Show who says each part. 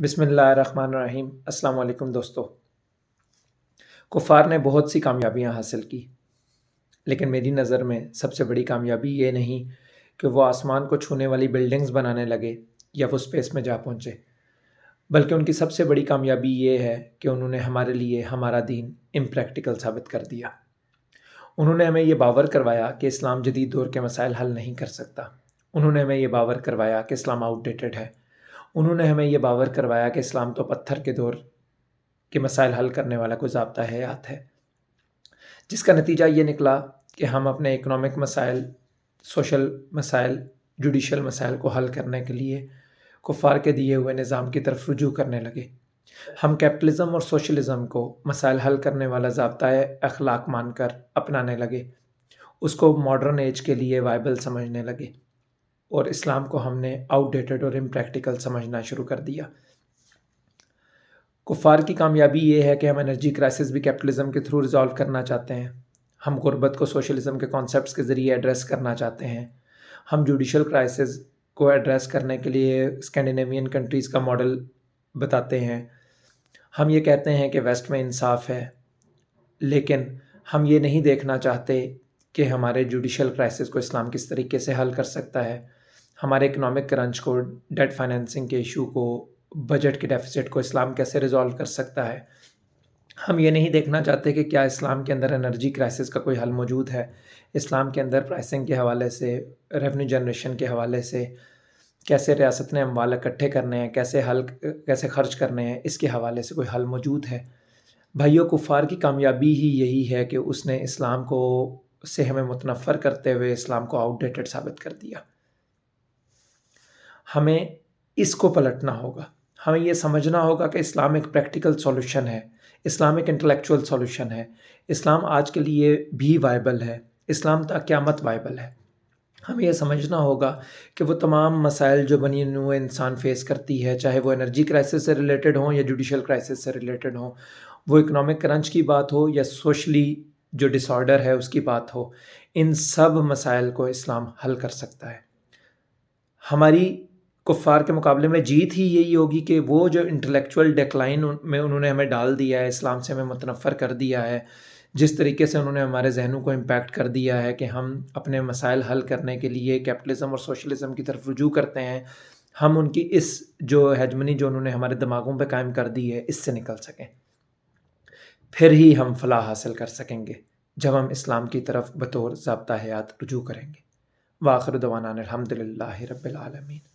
Speaker 1: بسم اللہ الرحمن الرحیم۔ السلام علیکم دوستو۔ کفار نے بہت سی کامیابیاں حاصل کی، لیکن میری نظر میں سب سے بڑی کامیابی یہ نہیں کہ وہ آسمان کو چھونے والی بلڈنگز بنانے لگے یا وہ اسپیس میں جا پہنچے، بلکہ ان کی سب سے بڑی کامیابی یہ ہے کہ انہوں نے ہمارے لیے ہمارا دین امپریکٹیکل ثابت کر دیا۔ انہوں نے ہمیں یہ باور کروایا کہ اسلام جدید دور کے مسائل حل نہیں کر سکتا۔ انہوں نے ہمیں یہ باور کروایا کہ اسلام آؤٹ ڈیٹڈ ہے۔ انہوں نے ہمیں یہ باور کروایا کہ اسلام تو پتھر کے دور کے مسائل حل کرنے والا کوئی ضابطہ حیات ہے، جس کا نتیجہ یہ نکلا کہ ہم اپنے اکنامک مسائل، سوشل مسائل، جوڈیشل مسائل کو حل کرنے کے لیے کفار کے دیے ہوئے نظام کی طرف رجوع کرنے لگے۔ ہم کیپٹلزم اور سوشلزم کو مسائل حل کرنے والا ضابطۂ اخلاق مان کر اپنانے لگے، اس کو ماڈرن ایج کے لیے وائبل سمجھنے لگے، اور اسلام کو ہم نے آؤٹ ڈیٹڈ اور امپریکٹیکل سمجھنا شروع کر دیا۔ کفار کی کامیابی یہ ہے کہ ہم انرجی کرائسس بھی کیپٹلزم کے تھرو ریزالو کرنا چاہتے ہیں۔ ہم غربت کو سوشلزم کے کانسیپٹس کے ذریعے ایڈریس کرنا چاہتے ہیں۔ ہم جوڈیشل کرائسس کو ایڈریس کرنے کے لیے اسکینڈینیوین کنٹریز کا ماڈل بتاتے ہیں۔ ہم یہ کہتے ہیں کہ ویسٹ میں انصاف ہے، لیکن ہم یہ نہیں دیکھنا چاہتے کہ ہمارے جوڈیشل کرائسس کو اسلام کس طریقے سے حل کر سکتا ہے، ہمارے اکنامک کرنچ کو، ڈیٹ فائنینسنگ کے ایشو کو، بجٹ کے ڈیفیسٹ کو اسلام کیسے ریزالو کر سکتا ہے۔ ہم یہ نہیں دیکھنا چاہتے کہ کیا اسلام کے اندر انرجی کرائسس کا کوئی حل موجود ہے، اسلام کے اندر پرائسنگ کے حوالے سے، ریونیو جنریشن کے حوالے سے، کیسے ریاست نے اموال اکٹھے کرنے ہیں، کیسے خرچ کرنے ہیں، اس کے حوالے سے کوئی حل موجود ہے۔ بھائیو، کفار کی کامیابی ہی یہی ہے کہ اس نے اسلام کو سے ہمیں متنفر کرتے ہوئے اسلام کو آؤٹ ڈیٹڈ ثابت کر دیا۔ ہمیں اس کو پلٹنا ہوگا۔ ہمیں یہ سمجھنا ہوگا کہ اسلام ایک پریکٹیکل سولوشن ہے، اسلام ایک انٹلیکچوئل سولوشن ہے، اسلام آج کے لیے بھی وائبل ہے، اسلام تا قیامت وائبل ہے۔ ہمیں یہ سمجھنا ہوگا کہ وہ تمام مسائل جو بنی نوع انسان فیس کرتی ہے، چاہے وہ انرجی کرائسس سے ریلیٹڈ ہوں یا جوڈیشل کرائسس سے ریلیٹڈ ہوں، وہ اکنامک کرنچ کی بات ہو یا سوشلی جو ڈس آرڈر ہے اس کی بات ہو، ان سب مسائل کو اسلام حل کر سکتا ہے۔ ہماری کفار کے مقابلے میں جیت ہی یہی ہوگی کہ وہ جو انٹلیکچوئل ڈیکلائن میں انہوں نے ہمیں ڈال دیا ہے، اسلام سے ہمیں متنفر کر دیا ہے، جس طریقے سے انہوں نے ہمارے ذہنوں کو امپیکٹ کر دیا ہے کہ ہم اپنے مسائل حل کرنے کے لیے کیپٹلزم اور سوشلزم کی طرف رجوع کرتے ہیں، ہم ان کی اس جو ہیجمنی جو انہوں نے ہمارے دماغوں پہ قائم کر دی ہے، اس سے نکل سکیں۔ پھر ہی ہم فلاح حاصل کر سکیں گے جب ہم اسلام کی طرف بطور ضابطہ حیات رجوع کریں گے۔ وآخر دعوانا الحمدللہ رب العالمین۔